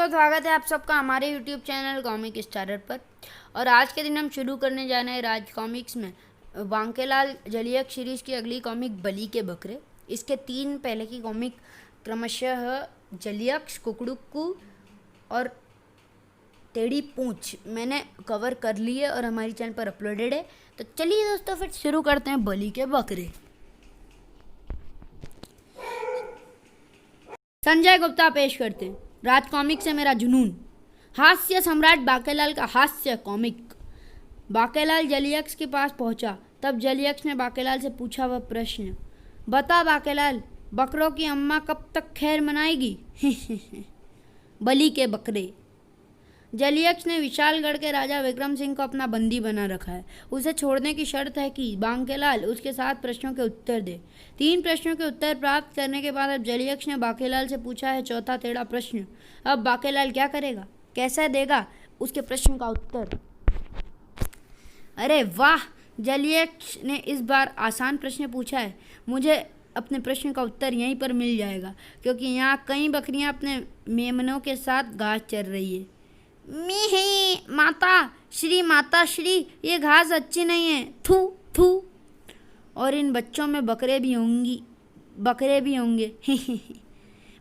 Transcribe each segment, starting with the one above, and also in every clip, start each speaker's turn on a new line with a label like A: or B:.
A: दोस्तों, स्वागत है आप सबका हमारे YouTube चैनल कॉमिक स्टारर पर। और आज के दिन हम शुरू करने जा रहे हैं राज कॉमिक्स में बांकेलाल जलियक सीरीज़ की अगली कॉमिक बली के बकरे। इसके 3 पहले की कॉमिक क्रमशः जलियक्स, कुकड़ुक्कू और टेढ़ी पूंछ मैंने कवर कर ली है और हमारी चैनल पर अपलोडेड है। तो चलिए दोस्तों, फिर शुरू करते हैं बली के बकरे। संजय गुप्ता पेश करते हैं राज कॉमिक से मेरा जुनून। हास्य सम्राट बांकेलाल का हास्य कॉमिक। बांकेलाल जलियक्स के पास पहुंचा। तब जलियक्स ने बांकेलाल से पूछा वह प्रश्न, बता बांकेलाल, बकरों की अम्मा कब तक खैर मनाएगी? बली के बकरे। जलियक्स ने विशालगढ़ के राजा विक्रम सिंह को अपना बंदी बना रखा है। उसे छोड़ने की शर्त है कि बांकेलाल उसके 7 प्रश्नों के उत्तर दे। 3 प्रश्नों के उत्तर प्राप्त करने के बाद अब जलियक्स ने बांकेलाल से पूछा है चौथा टेढ़ा प्रश्न। अब बांकेलाल क्या करेगा, कैसे देगा उसके प्रश्न का उत्तर? अरे वाह, जलियक्स ने इस बार आसान प्रश्न पूछा है। मुझे अपने प्रश्न का उत्तर यहीं पर मिल जाएगा, क्योंकि यहाँ कई बकरियाँ अपने मेमनों के साथ घास चर रही है। माता श्री, ये घास अच्छी नहीं है, थू थू। और इन बच्चों में बकरे भी होंगे।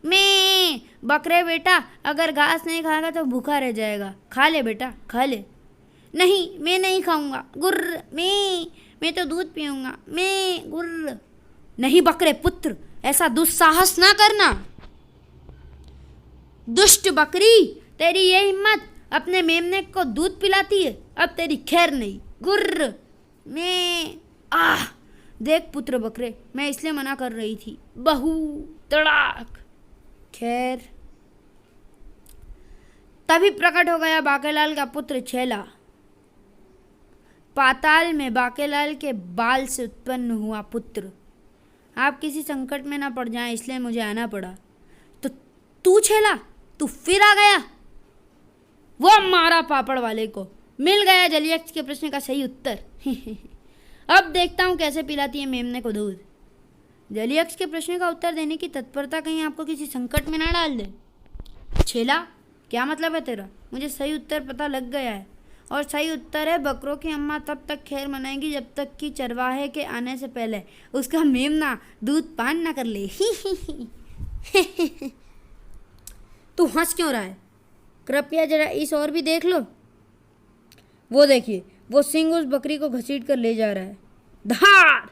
A: मैं बकरे बेटा, अगर घास नहीं खाएगा तो भूखा रह जाएगा। खा ले बेटा, खा ले। नहीं, मैं नहीं खाऊंगा। गुर्र। मैं तो दूध पीऊंगा। मैं गुर्र। नहीं बकरे पुत्र, ऐसा दुस्साहस ना करना। दुष्ट बकरी, तेरी ये हिम्मत, अपने मेमने को दूध पिलाती है, अब तेरी खैर नहीं। गुर्र। देख पुत्र बकरे, मैं इसलिए मना कर रही थी। बहू तड़ाक। खैर। तभी प्रकट हो गया बांकेलाल का पुत्र छेला। पाताल में बांकेलाल के बाल से उत्पन्न हुआ पुत्र। आप किसी संकट में ना पड़ जाएं, इसलिए मुझे आना पड़ा। तो तू छेला, तू फिर आ गया? वो मारा पापड़ वाले को। मिल गया जलियक्स के प्रश्न का सही उत्तर। अब देखता हूँ कैसे पिलाती है मेमने को दूध। जलियक्स के प्रश्न का उत्तर देने की तत्परता कहीं आपको किसी संकट में ना डाल दे। छेला, क्या मतलब है तेरा? मुझे सही उत्तर पता लग गया है, और सही उत्तर है बकरों की अम्मा तब तक खैर मनाएंगी जब तक कि चरवाहे के आने से पहले उसका मेमना दूध पान ना कर ले। तू हंस क्यों रहा है? कृपया जरा इस और भी देख लो। वो देखिए, वो सिंह उस बकरी को घसीट कर ले जा रहा है। धार।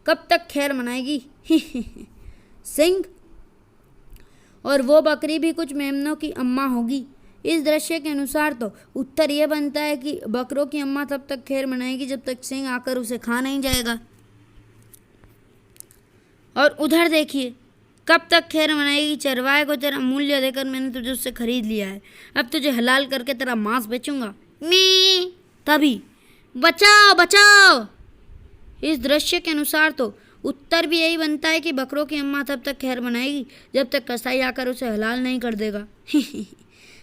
A: कब तक खैर मनाएगी? सिंह और वो बकरी भी कुछ मेमनों की अम्मा होगी। इस दृश्य के अनुसार तो उत्तर यह बनता है कि बकरों की अम्मा तब तक खैर मनाएगी जब तक सिंह आकर उसे खा नहीं जाएगा। और उधर देखिए, कब तक खैर मनाएगी? चरवाहे को तेरा मूल्य देकर मैंने तुझे उससे खरीद लिया है। अब तुझे हलाल करके तेरा मांस बेचूंगा। मैं तभी बचाओ बचाओ। इस दृश्य के अनुसार तो उत्तर भी यही बनता है कि बकरों की अम्मा तब तक खैर मनाएगी जब तक कसाई आकर उसे हलाल नहीं कर देगा।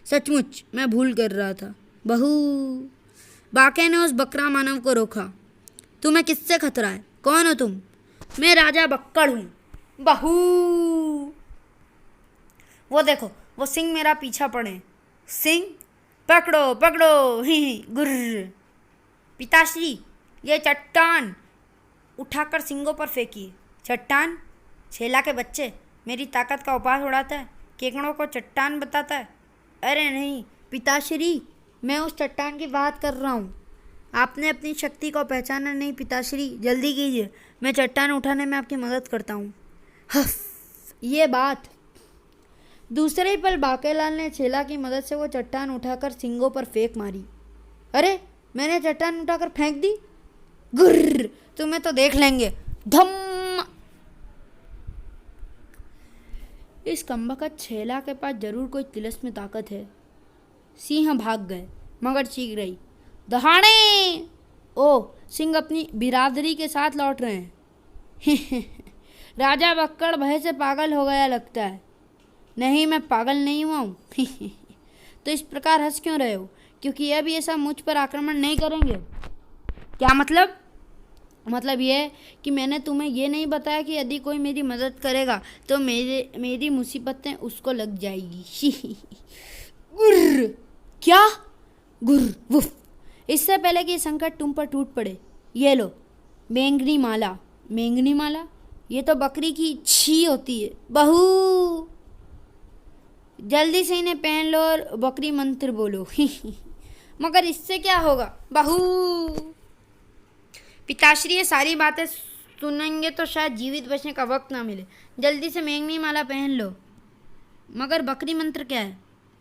A: सचमुच मैं भूल कर रहा था। बहू। बांके ने उस बकरा मानव को रोका। तुम्हें किससे खतरा है? कौन हो तुम? मैं राजा बक्कड़ हूँ। बहू। वो देखो, वो सिंह मेरा पीछा पड़े। सिंह, पकड़ो पकड़ो। ही गुर्र। पिताश्री, ये चट्टान उठाकर सिंगों पर फेंकी। चट्टान? छेला के बच्चे, मेरी ताकत का उपहास उड़ाता है, केकड़ों को चट्टान बताता है। अरे नहीं पिताश्री, मैं उस चट्टान की बात कर रहा हूँ। आपने अपनी शक्ति को पहचाना नहीं पिताश्री, जल्दी कीजिए, मैं चट्टान उठाने में आपकी मदद करता हूँ। ये बात। दूसरे ही पल बांकेलाल ने छेला की मदद से वो चट्टान उठाकर सिंगों पर फेंक मारी। अरे, मैंने चट्टान उठाकर फेंक दी। गुर्र, तुम्हें तो देख लेंगे। धम्म। इस कमबख्त छेला के पास जरूर कोई तिलस्म ताकत है। सिंह भाग गए, मगर चीख रही, दहाड़े। ओ, सिंह अपनी बिरादरी के साथ लौट रहे हैं। राजा बक्कड़ भय से पागल हो गया लगता है। नहीं, मैं पागल नहीं हुआ हूँ। तो इस प्रकार हंस क्यों रहे हो? क्योंकि अब ये सब मुझ पर आक्रमण नहीं करेंगे। क्या मतलब? मतलब ये है कि मैंने तुम्हें ये नहीं बताया कि यदि कोई मेरी मदद करेगा तो मेरी मुसीबतें उसको लग जाएगी। गुर्र। क्या? गुर्र वुफ। इससे पहले कि संकट तुम पर टूट पड़े, ये लो बैंगनी माला। बैंगनी माला? ये तो बकरी की छी होती है। बहू, जल्दी से इन्हें पहन लो और बकरी मंत्र बोलो। मगर इससे क्या होगा? बहू, पिताश्री ये सारी बातें सुनेंगे तो शायद जीवित बचने का वक्त ना मिले। जल्दी से बैंगनी माला पहन लो। मगर बकरी मंत्र क्या है?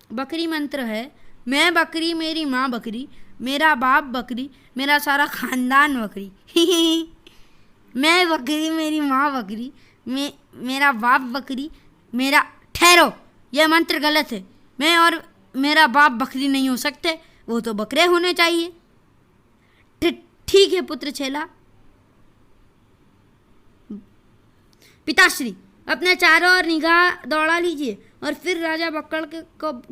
A: बकरी मंत्र है, मैं बकरी, मेरी माँ बकरी, मेरा बाप बकरी, मेरा सारा खानदान बकरी। मैं बकरी, मेरी माँ बकरी, मेरा बाप बकरी, मेरा ठहरो, यह मंत्र गलत है। मैं और मेरा बाप बकरी नहीं हो सकते, वो तो बकरे होने चाहिए। ठीक है पुत्र छेला। पिताश्री, अपने चारों ओर निगाह दौड़ा लीजिए और फिर राजा बक्कड़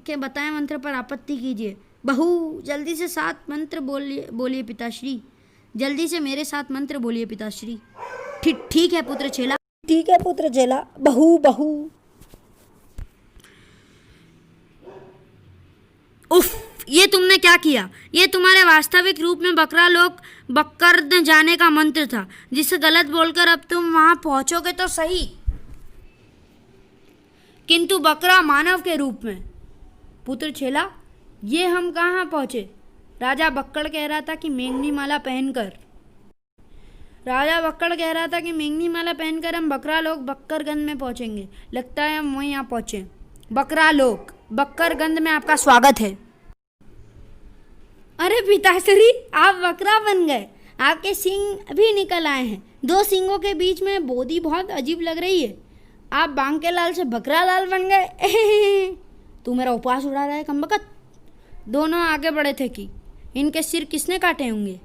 A: के बताए मंत्र पर आपत्ति कीजिए। बहू, जल्दी से 7 मंत्र बोलिए पिताश्री। जल्दी से मेरे साथ मंत्र बोलिए पिताश्री। ठीक है पुत्र छेला। ठीक है पुत्र छेला। बहू बहू। उफ, ये तुमने क्या किया? ये तुम्हारे वास्तविक रूप में बकरा लोक बक्कर जाने का मंत्र था, जिसे गलत बोलकर अब तुम वहां पहुंचोगे तो सही, किंतु बकरा मानव के रूप में। पुत्र छेला, ये हम कहाँ पहुंचे? राजा बक्कड़ कह रहा था कि बैंगनी माला पहनकर। राजा बक्कड़ कह रहा था कि बैंगनी माला पहनकर हम बकरा लोक बक्करगंज में पहुंचेंगे। लगता है हम वहीं यहाँ पहुंचे। बकरा लोक बक्करगंज में आपका स्वागत है। अरे पिताश्री, आप बकरा बन गए। आपके सींग भी निकल आए हैं। 2 सींगों के बीच में बोदी बहुत अजीब लग रही है। आप बांके लाल से बकरा लाल बन गए। तू मेरा उपवास उड़ा रहा है कमबख्त। दोनों आगे बढ़े थे कि इनके सिर किसने काटे होंगे?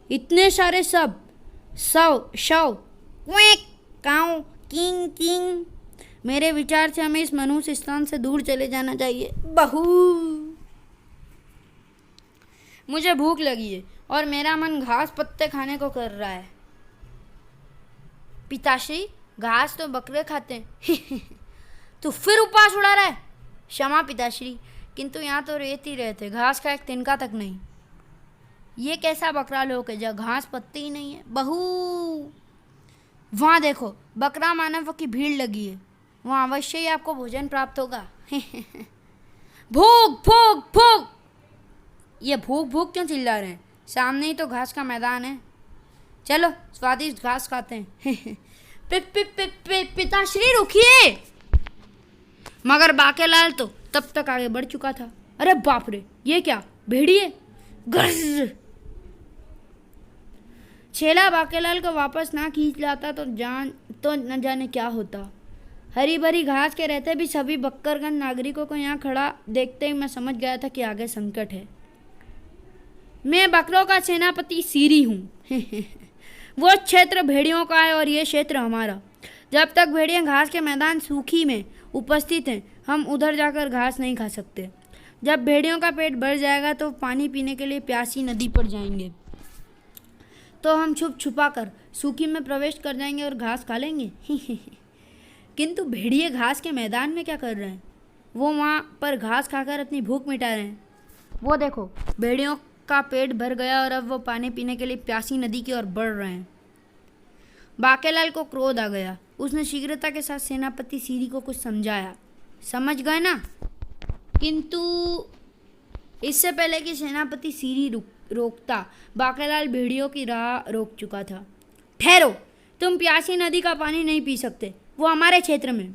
A: इतने सारे सब शव क्वेक काऊ किंग किंग। मेरे विचार से हमें इस मनुष्य स्थान से दूर चले जाना चाहिए। बहू, मुझे भूख लगी है और मेरा मन घास पत्ते खाने को कर रहा है। पिताश्री, घास तो बकरे खाते हैं। तू फिर उपवास उड़ा रहा है। क्षमा पिताश्री, किंतु यहाँ तो रेत ही रहते, घास का एक तिनका तक नहीं। ये कैसा बकरा लोक है जहाँ घास पत्ते ही नहीं है? बहू, वहाँ देखो, बकरा मानव की भीड़ लगी है। वहाँ अवश्य ही आपको भोजन प्राप्त होगा। भूख भूख भूख। ये भूख भूख क्यों चिल्ला रहे हैं? सामने ही तो घास का मैदान है। चलो स्वादिष्ट घास खाते हैं। पिताश्री रुकिए। मगर बाकेलाल तो तब तक आगे बढ़ चुका था। अरे बाप रे, ये क्या? भेड़िए। गर्ज। छेला बाकेलाल को वापस ना खींच लाता तो न जाने क्या होता। हरी भरी घास के रहते भी सभी बक्करगंज नागरिकों को यहाँ खड़ा देखते ही मैं समझ गया था कि आगे संकट है। मैं बकरों का सेनापति सीरी हूँ। वो क्षेत्र भेड़ियों का है और ये क्षेत्र हमारा। जब तक भेड़ियाँ घास के मैदान सूखी में उपस्थित हैं, हम उधर जाकर घास नहीं खा सकते। जब भेड़ियों का पेट भर जाएगा तो पानी पीने के लिए प्यासी नदी पर जाएंगे, तो हम छुप छुपा कर सूखी में प्रवेश कर जाएंगे और घास खा लेंगे। किंतु भेड़िए घास के मैदान में क्या कर रहे हैं? वो वहाँ पर घास खाकर अपनी भूख मिटा रहे हैं। वो देखो, भेड़ियों का पेट भर गया और अब वो पानी पीने के लिए प्यासी नदी की ओर बढ़ रहे हैं। बाकेलाल को क्रोध आ गया। उसने शीघ्रता के साथ सेनापति सीरी को कुछ समझाया। समझ गए ना? किंतु इससे पहले कि सेनापति सीरी रोकता, बाकेलाल भेड़ियों की राह रोक चुका था। ठहरो, तुम प्यासी नदी का पानी नहीं पी सकते, वो हमारे क्षेत्र में।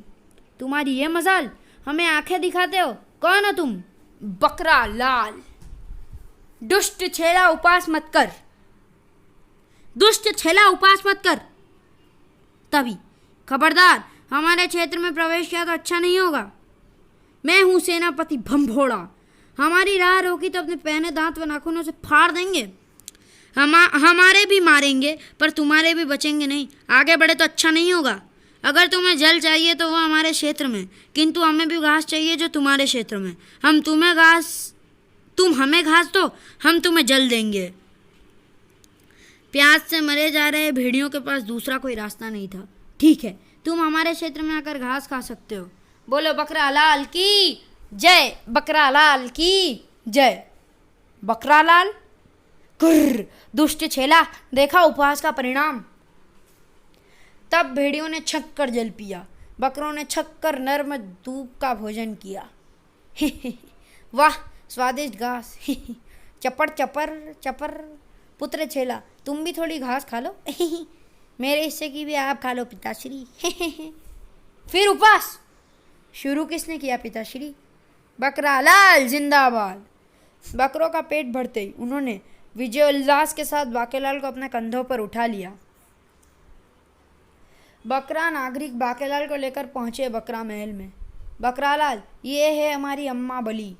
A: तुम्हारी ये मजाल, हमें आंखें दिखाते हो। कौन हो तुम? बकरा लाल। दुष्ट छेला, उपास मत कर। दुष्ट छेला, उपास मत कर। तभी खबरदार, हमारे क्षेत्र में प्रवेश किया तो अच्छा नहीं होगा। मैं हूँ सेनापति भंभोड़ा। हमारी राह रोकी तो अपने पहने दांत व नाखूनों से फाड़ देंगे। हमारे भी मारेंगे पर तुम्हारे भी बचेंगे नहीं। आगे बढ़े तो अच्छा नहीं होगा। अगर तुम्हें जल चाहिए तो वो हमारे क्षेत्र में, किंतु हमें भी घास चाहिए जो तुम्हारे क्षेत्र में। तुम हमें घास दो, हम तुम्हें जल देंगे। प्यास से मरे जा रहे भेड़ियों के पास दूसरा कोई रास्ता नहीं था। ठीक है, तुम हमारे क्षेत्र में आकर घास खा सकते हो। बोलो बकरा लाल की जय, बकरा लाल की जय। बकरा लाल, कुर्र, दुष्ट छेला, देखा उपहास का परिणाम। तब भेड़ियों ने छक कर जल पिया, बकरों ने छक कर नर्म दूब का भोजन किया। वाह स्वादिष्ट घास। चपर चपर चपर। पुत्र छेला, तुम भी थोड़ी घास खा लो। मेरे हिस्से की भी आप खा लो पिताश्री। फिर उपवास शुरू किसने किया पिताश्री? बकरा लाल जिंदाबाद। बकरों का पेट भरते ही उन्होंने विजय उल्लास के साथ बाकेलाल को अपने कंधों पर उठा लिया। बकरा नागरिक बाकेलाल को लेकर पहुंचे बकरा महल में। बकरालाल, ये है हमारी अम्मा बली।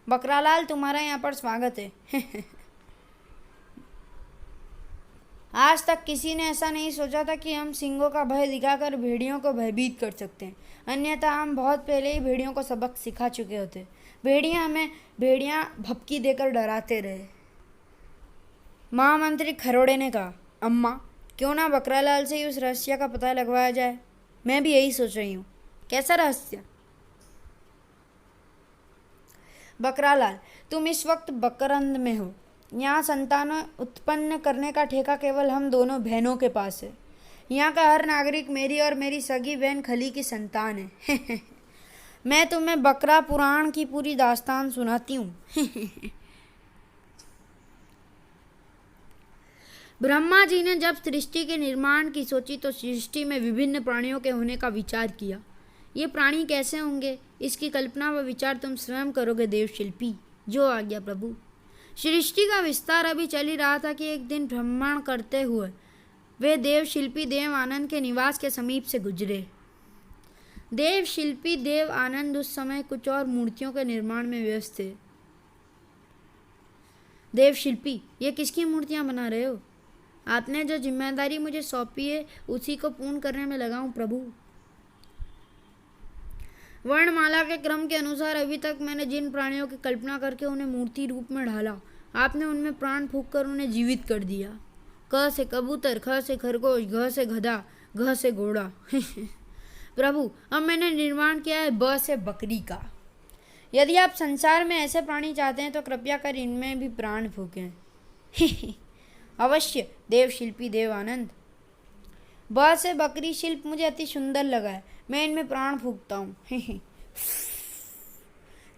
A: बकरालाल, तुम्हारा यहाँ पर स्वागत है। आज तक किसी ने ऐसा नहीं सोचा था कि हम सिंगों का भय दिखाकर भेड़ियों को भयभीत कर सकते हैं, अन्यथा हम बहुत पहले ही भेड़ियों को सबक सिखा चुके होते। भेड़ियाँ भपकी देकर डराते रहे। महामंत्री खरोड़े ने कहा, अम्मा, क्यों ना बकरालाल से ही उस रहस्य का पता लगवाया जाए। मैं भी यही सोच रही हूँ। कैसा रहस्य? बकरालाल, तुम इस वक्त बकरंद में हो। यहाँ संतानों उत्पन्न करने का ठेका केवल हम दोनों बहनों के पास है। यहाँ का हर नागरिक मेरी और मेरी सगी बहन खली की संतान है। मैं तुम्हें बकरा पुराण की पूरी दास्तान सुनाती हूँ। ब्रह्मा जी ने जब सृष्टि के निर्माण की सोची तो सृष्टि में विभिन्न प्राणियों के होने का विचार किया। ये प्राणी कैसे होंगे, इसकी कल्पना व विचार तुम स्वयं करोगे देवशिल्पी। जो आज्ञा प्रभु। सृष्टि का विस्तार अभी चल ही रहा था कि एक दिन भ्रमण करते हुए वे देवशिल्पी देव आनंद के निवास के समीप से गुजरे। देवशिल्पी देव आनंद उस समय कुछ और मूर्तियों के निर्माण में व्यस्त थे। देवशिल्पी, ये किसकी मूर्तियां बना रहे हो? आपने जो जिम्मेदारी मुझे सौंपी है उसी को पूर्ण करने में लगा हूँ प्रभु। वर्णमाला के क्रम के अनुसार अभी तक मैंने जिन प्राणियों की कल्पना करके उन्हें मूर्ति रूप में ढाला, आपने उनमें प्राण फूंक कर उन्हें जीवित कर दिया। क से कबूतर, ख से खरगोश, घ से गधा, घ से घोड़ा। प्रभु, अब मैंने निर्माण किया है ब से बकरी का। यदि आप संसार में ऐसे प्राणी चाहते हैं तो कृपया कर इनमें भी प्राण फूकें। अवश्य देवशिल्पी देव आनंद। ब से बकरी शिल्प मुझे अति सुंदर लगा है, मैं इनमें प्राण फूकता हूँ।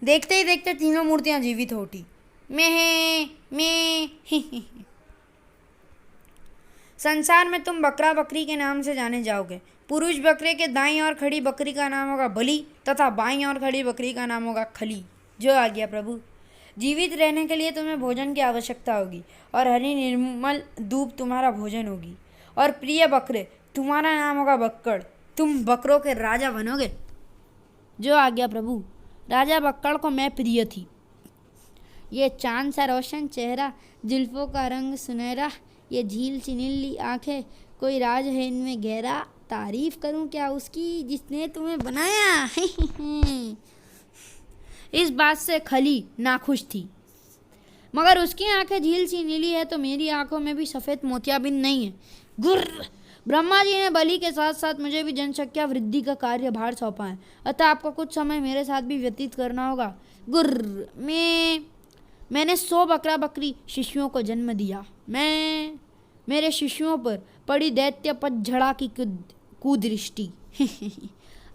A: देखते ही देखते तीनों मूर्तियां जीवित हो उठी। मैं संसार में तुम बकरा बकरी के नाम से जाने जाओगे। पुरुष बकरे के दाईं ओर खड़ी बकरी का नाम होगा बलि तथा बाईं ओर खड़ी बकरी का नाम होगा खली। जो आ गया प्रभु। जीवित रहने के लिए तुम्हें भोजन की आवश्यकता होगी और हरी निर्मल दूब तुम्हारा भोजन होगी। और प्रिय बकरे, तुम्हारा नाम होगा बक्कड़। तुम बकरों के राजा बनोगे। जो आ गया प्रभु। राजा बक्कड़ को मैं प्रिय थी। ये चांद सा रोशन चेहरा, जुल्फों का रंग सुनहरा, ये झील सी नीली आंखें, कोई राज है इनमें गहरा। तारीफ करूं क्या उसकी जिसने तुम्हें बनाया। इस बात से खली नाखुश थी। मगर उसकी आंखें झील सी नीली है तो मेरी आंखों में भी सफ़ेद मोतियाबिंद नहीं है। गुर्र। ब्रह्मा जी ने बलि के साथ साथ मुझे भी जनसंख्या वृद्धि का कार्यभार सौंपा है, अतः आपको कुछ समय मेरे साथ भी व्यतीत करना होगा। गुर्र। मैंने 100 बकरा बकरी शिशुओं को जन्म दिया। मेरे शिशुओं पर पड़ी दैत्य पतझड़ा की कुदृष्टि।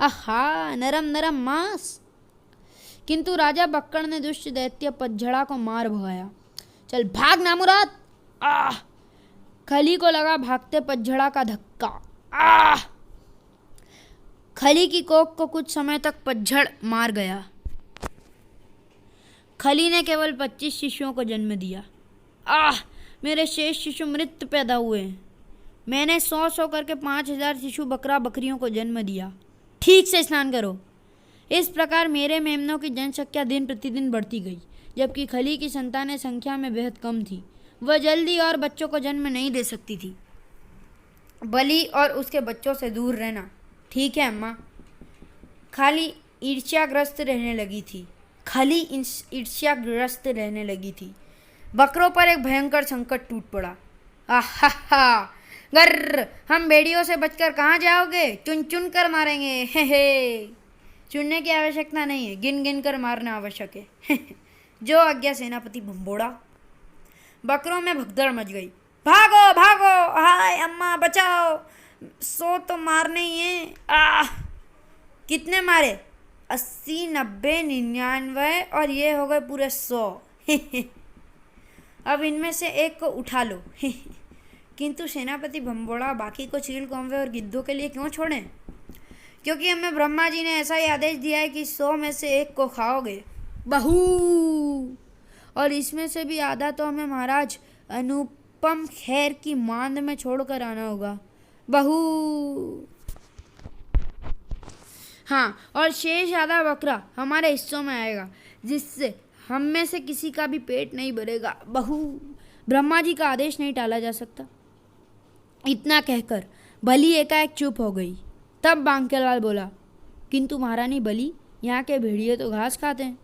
A: आहा, नरम नरम मांस। किंतु राजा बक्कड़ ने दुष्ट दैत्य पतझड़ा को मार भगाया। चल भाग नामुराद। आह! खली को लगा भागते पतझड़ा का धक्का। आह! खली की कोख को कुछ समय तक पतझड़ मार गया। खली ने केवल 25 शिशुओं को जन्म दिया। आह! मेरे शेष शिशु मृत पैदा हुए। मैंने 100 करके 5000 शिशु बकरा बकरियों को जन्म दिया। ठीक से स्नान करो। इस प्रकार मेरे मेमनों की जनसंख्या दिन प्रतिदिन बढ़ती गई, जबकि खली की संतानें संख्या में बेहद कम थी। वह जल्दी और बच्चों को जन्म नहीं दे सकती थी। बलि और उसके बच्चों से दूर रहना। ठीक है अम्मा। खली ईर्ष्याग्रस्त रहने लगी थी। बकरों पर एक भयंकर संकट टूट पड़ा। आहा, गर्र, हम भेड़ियों से बचकर कहाँ जाओगे? चुन चुन कर मारेंगे। हे चुनने की आवश्यकता नहीं है, गिन गिन कर मारना आवश्यक है। जो आज्ञा सेनापति भंबोड़ा। बकरों में भगदड़ मच गई। भागो भागो, हाय अम्मा बचाओ, सो तो मारने ही है। कितने मारे? 80, 90, 99 और ये हो गए पूरे 100। अब इनमें से एक को उठा लो। किंतु सेनापति भंबोड़ा बाकी को चील कौवे और गिद्धों के लिए क्यों छोड़ें? क्योंकि हमें ब्रह्मा जी ने ऐसा ही आदेश दिया है कि 100 में से एक को खाओगे। बहू, और इसमें से भी आधा तो हमें महाराज अनुपम खैर की मांद में छोड़कर आना होगा। बहू, हाँ, और शेष आधा बकरा हमारे हिस्सों में आएगा, जिससे हम में से किसी का भी पेट नहीं भरेगा। बहू, ब्रह्मा जी का आदेश नहीं टाला जा सकता। इतना कहकर बलि एकाएक चुप हो गई। तब बांकेलाल बोला, किंतु महारानी बलि, यहाँ के भेड़िए तो घास खाते हैं।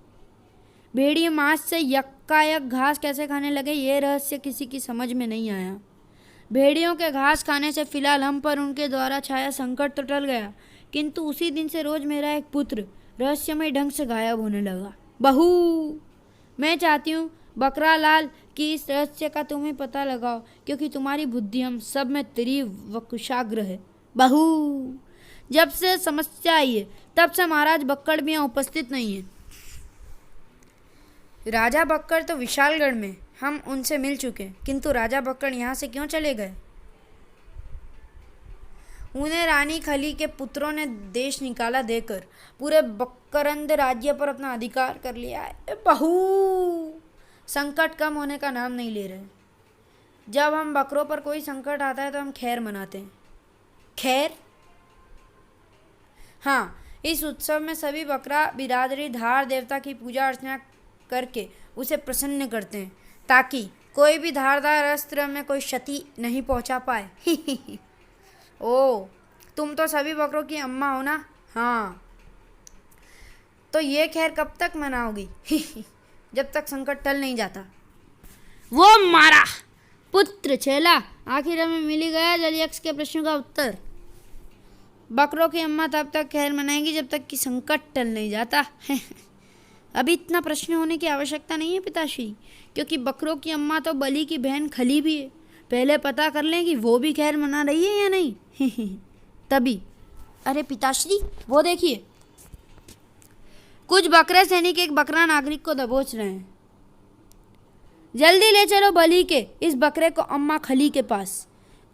A: भेड़िए मांस से यक्कायक घास कैसे खाने लगे, ये रहस्य किसी की समझ में नहीं आया। भेड़ियों के घास खाने से फिलहाल हम पर उनके द्वारा छाया संकट तो टल गया, किंतु उसी दिन से रोज मेरा एक पुत्र रहस्यमय ढंग से गायब होने लगा। बहू, मैं चाहती हूँ बकरा लाल कि इस रहस्य का तुम ही पता लगाओ, क्योंकि तुम्हारी बुद्धि हम सब में तीव्र व कुशाग्र है। बहू, जब से समस्या आई है तब से महाराज बक्कड़ भी यहाँ उपस्थित नहीं है। राजा बक्कड़ तो विशालगढ़ में, हम उनसे मिल चुके, किंतु राजा बक्कड़ यहाँ से क्यों चले गए? उन्हें रानी खली के पुत्रों ने देश निकाला देकर पूरे बक्करंद राज्य पर अपना अधिकार कर लिया है। बहू, संकट कम होने का नाम नहीं ले रहे। जब हम बकरों पर कोई संकट आता है तो हम खैर मनाते हैं। खैर? हाँ, इस उत्सव में सभी बकरा बिरादरी धार देवता की पूजा अर्चना करके उसे प्रसन्न करते हैं, ताकि कोई भी धारदार अस्त्र में कोई क्षति नहीं पहुंचा पाए। ओ, तुम तो सभी बकरों की अम्मा हो ना? हाँ, तो ये खैर कब तक मनाओगी? जब तक संकट टल नहीं जाता। वो मारा पुत्र छेला, आखिर हमें मिल ही गया जलयक्ष के प्रश्न का उत्तर। बकरों की अम्मा तब तक खैर मनाएंगी जब तक कि संकट टल नहीं जाता। अभी इतना प्रश्न होने की आवश्यकता नहीं है पिताश्री, क्योंकि बकरों की अम्मा तो बलि की बहन खली भी है। पहले पता कर लें कि वो भी खैर मना रही है या नहीं। तभी, अरे पिताश्री, वो देखिए, कुछ बकरे सैनिक एक बकरा नागरिक को दबोच रहे हैं। जल्दी ले चलो बलि के इस बकरे को अम्मा खली के पास।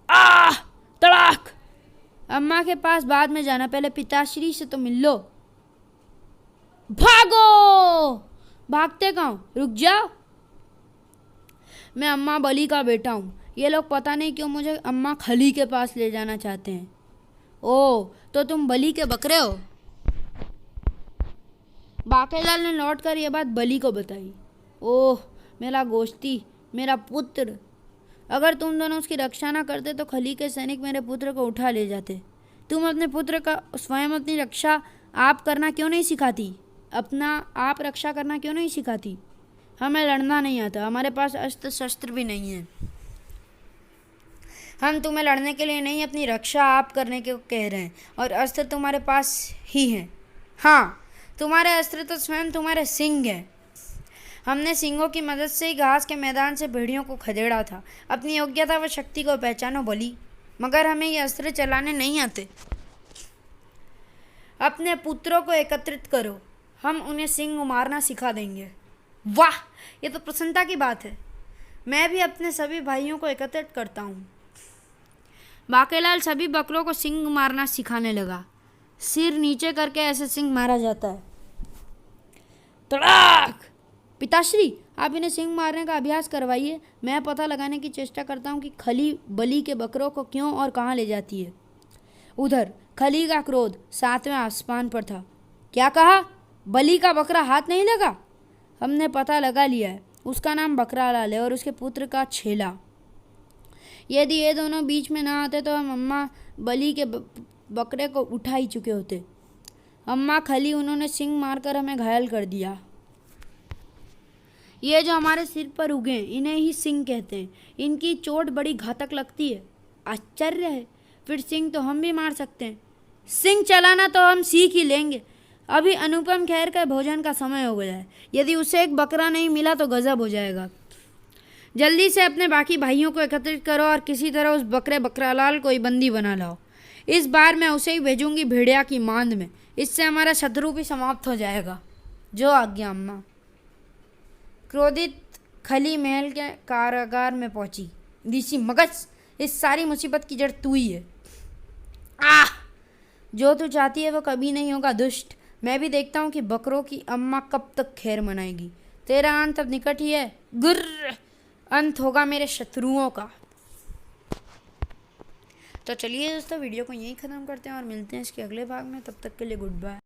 A: तड़ाक! अम्मा के पास बाद में जाना, पहले पिताश्री से तो मिल लो। भागो! भागते कहाँ? रुक जाओ, मैं अम्मा बलि का बेटा हूँ। ये लोग पता नहीं क्यों मुझे अम्मा खली के पास ले जाना चाहते हैं। ओ, तो तुम बलि के बकरे हो? बाकेलाल ने लौटकर यह बात बलि को बताई। ओह, मेरा गोश्ती, मेरा पुत्र, अगर तुम दोनों उसकी रक्षा ना करते तो खली के सैनिक मेरे पुत्र को उठा ले जाते। तुम अपने पुत्र का स्वयं अपनी रक्षा आप करना क्यों नहीं सिखाती? अपना आप रक्षा करना क्यों नहीं सिखाती? हमें लड़ना नहीं आता, हमारे पास अस्त्र शस्त्र भी नहीं है। हम तुम्हें लड़ने के लिए नहीं, अपनी रक्षा आप करने को कह रहे हैं, और अस्त्र तुम्हारे पास ही है। हाँ, तुम्हारे अस्त्र तो स्वयं तुम्हारे सिंग हैं। हमने सिंगों की मदद से ही घास के मैदान से भेड़ियों को खदेड़ा था। अपनी योग्यता व शक्ति को पहचानो बलि, मगर हमें ये अस्त्र चलाने नहीं आते। अपने पुत्रों को एकत्रित करो, हम उन्हें सिंह मारना सिखा देंगे। वाह, ये तो प्रसन्नता की बात है। मैं भी अपने सभी भाइयों को एकत्रित करता हूँ। बाकेलाल सभी बकरों को सिंह मारना सिखाने लगा। सिर नीचे करके ऐसे सिंह मारा जाता है। तड़ाक! पिताश्री, आप इन्हें सिंह मारने का अभ्यास करवाइए। मैं पता लगाने की चेष्टा करता हूँ कि खली बलि के बकरों को क्यों और कहाँ ले जाती है। उधर खली का क्रोध 7वें आसमान पर था। क्या कहा? बलि का बकरा हाथ नहीं लगा? हमने पता लगा लिया है, उसका नाम बकरालाल है और उसके पुत्र का छेला। यदि ये दोनों बीच में ना आते तो हम अम्मा बलि के बकरे को उठा ही चुके होते। अम्मा खली, उन्होंने सिंह मारकर हमें घायल कर दिया। ये जो हमारे सिर पर उगे इन्हें ही सिंह कहते हैं। इनकी चोट बड़ी घातक लगती है। आश्चर्य है, फिर सिंह तो हम भी मार सकते हैं। सिंह चलाना तो हम सीख ही लेंगे। अभी अनुपम खेर का भोजन का समय हो गया है। यदि उसे एक बकरा नहीं मिला तो गजब हो जाएगा। जल्दी से अपने बाकी भाइयों को एकत्रित करो और किसी तरह उस बकरालाल को ही बंदी बना लाओ। इस बार मैं उसे ही भेजूंगी भेड़िया की मांद में। इससे हमारा शत्रु भी समाप्त हो जाएगा। जो आज्ञा अम्मा। क्रोधित खली महल के कारागार में पहुंची। ऋषि मगज, इस सारी मुसीबत की जड़ तू ही है। आह! जो तू चाहती है वो कभी नहीं होगा दुष्ट। मैं भी देखता हूँ कि बकरों की अम्मा कब तक खैर मनाएगी। तेरा अंत अब निकट ही है। गुर्र! अंत होगा मेरे शत्रुओं का। तो चलिए दोस्तों, वीडियो को यहीं ख़त्म करते हैं और मिलते हैं इसके अगले भाग में। तब तक के लिए गुड बाय।